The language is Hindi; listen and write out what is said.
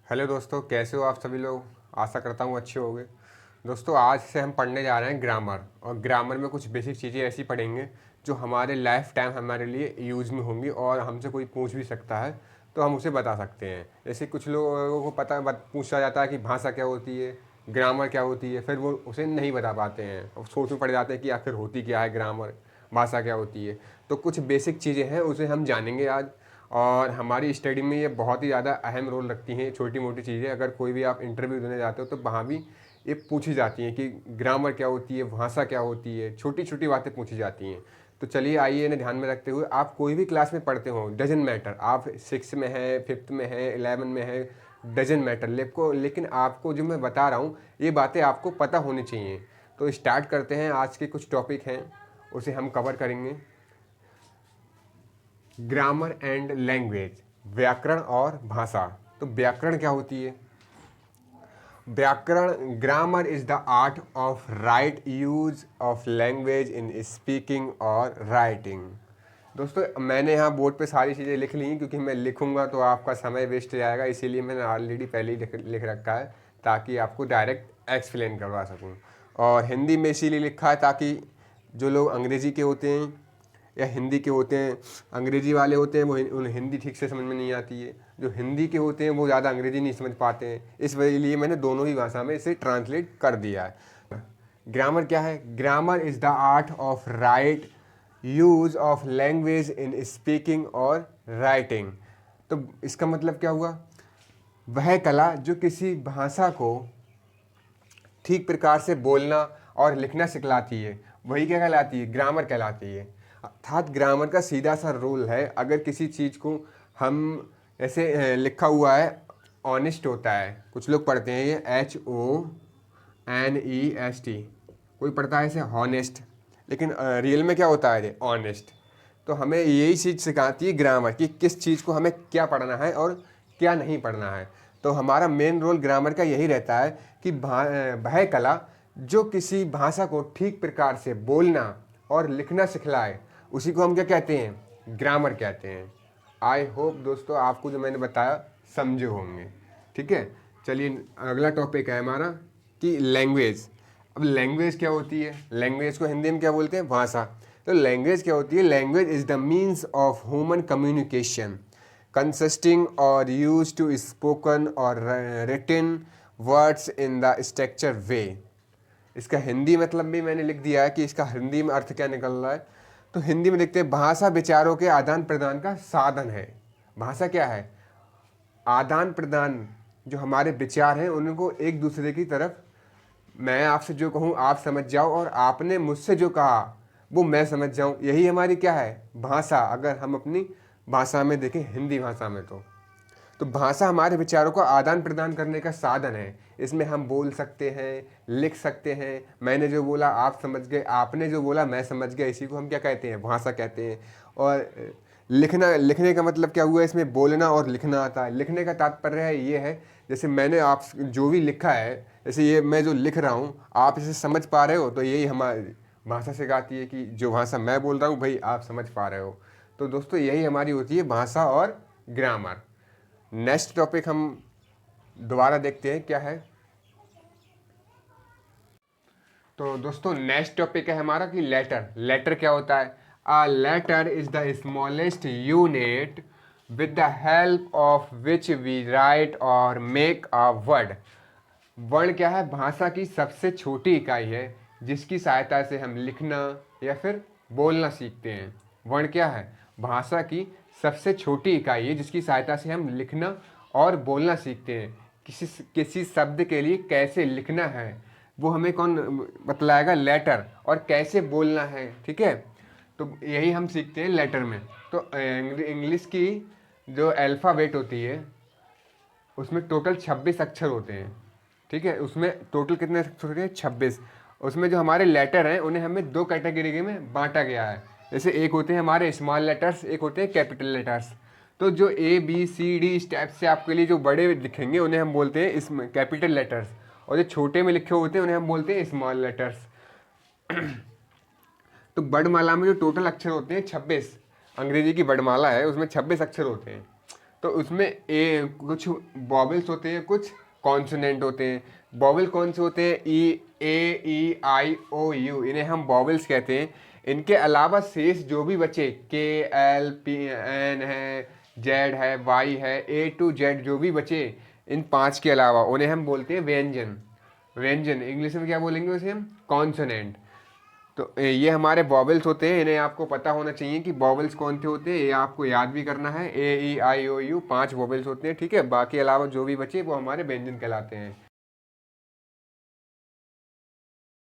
हेलो दोस्तों, कैसे हो आप सभी लोग। आशा करता हूँ अच्छे होंगे। दोस्तों, आज से हम पढ़ने जा रहे हैं ग्रामर, और ग्रामर में कुछ बेसिक चीज़ें ऐसी पढ़ेंगे जो हमारे लाइफ टाइम हमारे लिए यूज़ में होंगी, और हमसे कोई पूछ भी सकता है तो हम उसे बता सकते हैं। जैसे कुछ लोगों को पूछा जाता है कि भाषा क्या होती है, ग्रामर क्या होती है, फिर वो उसे नहीं बता पाते हैं और सोच में पड़ जाते हैं कि आखिर होती क्या है ग्रामर, भाषा क्या होती है। तो कुछ बेसिक चीज़ें हैं, उसे हम जानेंगे आज। और हमारी स्टडी में ये बहुत ही ज़्यादा अहम रोल रखती हैं। छोटी मोटी चीज़ें, अगर कोई भी आप इंटरव्यू देने जाते हो तो वहाँ भी ये पूछी जाती हैं कि ग्रामर क्या होती है, भाषा क्या होती है, छोटी छोटी बातें पूछी जाती हैं। तो चलिए, आइए इन्हें ध्यान में रखते हुए, आप कोई भी क्लास में पढ़ते हो, डजेंट मैटर, आप 6 में है, 5th में है, 11 में है, डजेंट मैटर लेकिन आपको जो मैं बता रहा हूँ ये बातें आपको पता होनी चाहिए। तो स्टार्ट करते हैं। आज के कुछ टॉपिक हैं उसे हम कवर करेंगे। ग्रामर एंड लैंग्वेज, व्याकरण और भाषा। तो व्याकरण क्या होती है? व्याकरण, grammar is the art of right use of language in speaking और राइटिंग। दोस्तों, मैंने यहाँ बोर्ड पे सारी चीज़ें लिख ली हैं, क्योंकि मैं लिखूंगा तो आपका समय वेस्ट हो जाएगा, इसीलिए मैंने ऑलरेडी पहले ही लिख रखा है, ताकि आपको डायरेक्ट एक्सप्लेन करवा सकूँ। और हिंदी में इसीलिए लिखा है ताकि जो लोग अंग्रेज़ी के होते हैं या हिंदी के होते हैं, अंग्रेज़ी वाले होते हैं वो उन्हें हिंदी ठीक से समझ में नहीं आती है, जो हिंदी के होते हैं वो ज़्यादा अंग्रेज़ी नहीं समझ पाते हैं, इस वजह लिए मैंने दोनों ही भाषा में इसे ट्रांसलेट कर दिया है। ग्रामर क्या है? Grammar is the art of right use of language in speaking और राइटिंग। तो इसका मतलब क्या हुआ? वह कला जो किसी भाषा को ठीक प्रकार से बोलना और लिखना सिखलाती है, वही क्या कहलाती है? ग्रामर कहलाती है। अर्थात ग्रामर का सीधा सा रूल है, अगर किसी चीज़ को हम ऐसे लिखा हुआ है ऑनेस्ट होता है, कुछ लोग पढ़ते हैं ये HONEST, कोई पढ़ता है इसे हॉनेस्ट, लेकिन रियल में क्या होता है ये? ऑनेस्ट। तो हमें यही चीज़ सिखाती है ग्रामर, कि किस चीज़ को हमें क्या पढ़ना है और क्या नहीं पढ़ना है। तो हमारा मेन रोल ग्रामर का यही रहता है कि वह कला जो किसी भाषा को ठीक प्रकार से बोलना और लिखना सिखलाए, उसी को हम क्या कहते हैं? ग्रामर कहते हैं। आई होप दोस्तों आपको जो मैंने बताया समझे होंगे। ठीक है, चलिए अगला टॉपिक है हमारा कि लैंग्वेज। अब लैंग्वेज क्या होती है? लैंग्वेज को हिंदी में क्या बोलते हैं? भाषा। तो लैंग्वेज क्या होती है? Language is the means of human communication consisting और यूज टू स्पोकन और written words in the structure way. इसका हिंदी मतलब भी मैंने लिख दिया है कि इसका हिंदी में अर्थ क्या निकल रहा है। तो हिंदी में देखते हैं, भाषा विचारों के आदान प्रदान का साधन है। भाषा क्या है? आदान प्रदान, जो हमारे विचार हैं उनको एक दूसरे की तरफ, मैं आपसे जो कहूँ आप समझ जाओ, और आपने मुझसे जो कहा वो मैं समझ जाऊँ, यही हमारी क्या है? भाषा। अगर हम अपनी भाषा में देखें, हिंदी भाषा में, तो भाषा हमारे विचारों को आदान प्रदान करने का साधन है। इसमें हम बोल सकते हैं, लिख सकते हैं, मैंने जो बोला आप समझ गए, आपने जो बोला मैं समझ गया, इसी को हम क्या कहते हैं? भाषा कहते हैं। और लिखने का मतलब क्या हुआ? इसमें बोलना और लिखना आता है। लिखने का तात्पर्य है ये है, जैसे मैंने आप जो भी लिखा है, जैसे ये मैं जो लिख रहा हूँ आप इसे समझ पा रहे हो, तो यही हमारी भाषा सिखाती है कि जो भाषा मैं बोल रहा हूँ भाई आप समझ पा रहे हो। तो दोस्तों, यही हमारी होती है भाषा और ग्रामर। नेक्स्ट टॉपिक हम दोबारा देखते हैं क्या है। तो दोस्तों, नेक्स्ट टॉपिक है हमारा कि लेटर। लेटर क्या होता है? A letter is the smallest unit with the help of which we write और मेक अ वर्ड। वर्ण क्या है? भाषा की सबसे छोटी इकाई है जिसकी सहायता से हम लिखना या फिर बोलना सीखते हैं। वर्ण क्या है? भाषा की सबसे छोटी इकाई है जिसकी सहायता से हम लिखना और बोलना सीखते हैं। किसी किसी शब्द के लिए कैसे लिखना है वो हमें कौन बतलाएगा? लेटर। और कैसे बोलना है, ठीक है, तो यही हम सीखते हैं लेटर में। तो इंग्लिश की जो अल्फ़ाबेट होती है उसमें टोटल 26 अक्षर होते हैं। ठीक है, उसमें टोटल कितने अक्षर होते हैं? 26। उसमें जो हमारे लेटर हैं उन्हें हमें दो कैटेगरी में बांटा गया है। जैसे एक होते हैं हमारे स्मॉल लेटर्स, एक होते हैं कैपिटल लेटर्स। तो जो ABCD इस टाइप से आपके लिए जो बड़े लिखेंगे उन्हें हम बोलते हैं इसमें कैपिटल लेटर्स, और जो छोटे में लिखे होते हैं उन्हें हम बोलते हैं स्मॉल लेटर्स। तो वर्णमाला में जो टोटल अक्षर होते हैं 26, अंग्रेजी की वर्णमाला है उसमें 26 अक्षर होते हैं। तो उसमें कुछ वॉवेल्स होते हैं, कुछ कॉन्सोनेंट होते हैं। वॉवेल कौन से होते हैं? E, A, E, I, O, U, इन्हें हम वॉवेल्स कहते हैं। इनके अलावा शेष जो भी बचे K, L, P, N है, Z है, Y है, A to Z जो भी बचे इन 5 के अलावा, उन्हें हम बोलते हैं व्यंजन। व्यंजन इंग्लिश में क्या बोलेंगे उसे हम? कॉन्सोनेंट। तो ये हमारे वॉवेल्स होते हैं, इन्हें आपको पता होना चाहिए कि वॉवेल्स कौन से होते हैं, ये आपको याद भी करना है। A, E, I, O, U 5 vowels होते हैं, ठीक है। बाकी अलावा जो भी बचे वो हमारे व्यंजन कहलाते हैं।